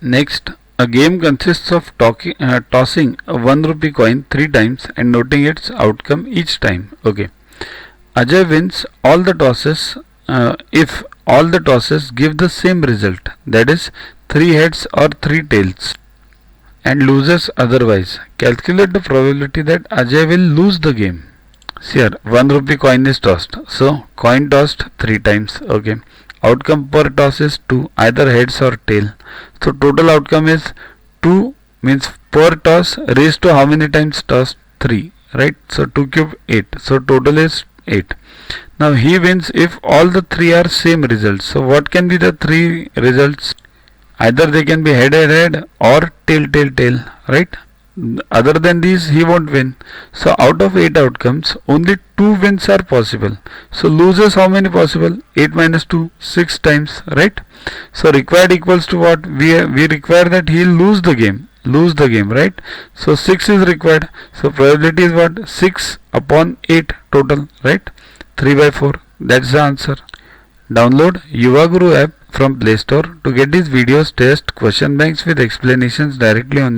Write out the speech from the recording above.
Next, a game consists of tossing a 1 rupee coin 3 times and noting its outcome each time. Okay. Ajay wins all the tosses if all the tosses give the same result, that is 3 heads or 3 tails, and loses otherwise. Calculate the probability that Ajay will lose the game. See here, 1 rupee coin is tossed. So coin tossed 3 times. Okay. Outcome per toss is 2, either heads or tail. So total outcome is 2, means per toss raised to how many times tossed? 3, right? So 2 cube 8. So total is 8. Now he wins if all the 3 are same results. So what can be the 3 results? Either they can be head head head or tail tail tail, right? Other than these he won't win. So out of 8 outcomes only 2 wins are possible. So losers how many possible? 8 minus 2, 6 times, right? So required equals to what? We require that he will lose the game, right? So 6 is required. So probability is what? 6 upon 8 total, right? 3 by 4. That's the answer. Download Yuva Guru app from Play Store to get these videos, test, question banks with explanations directly on your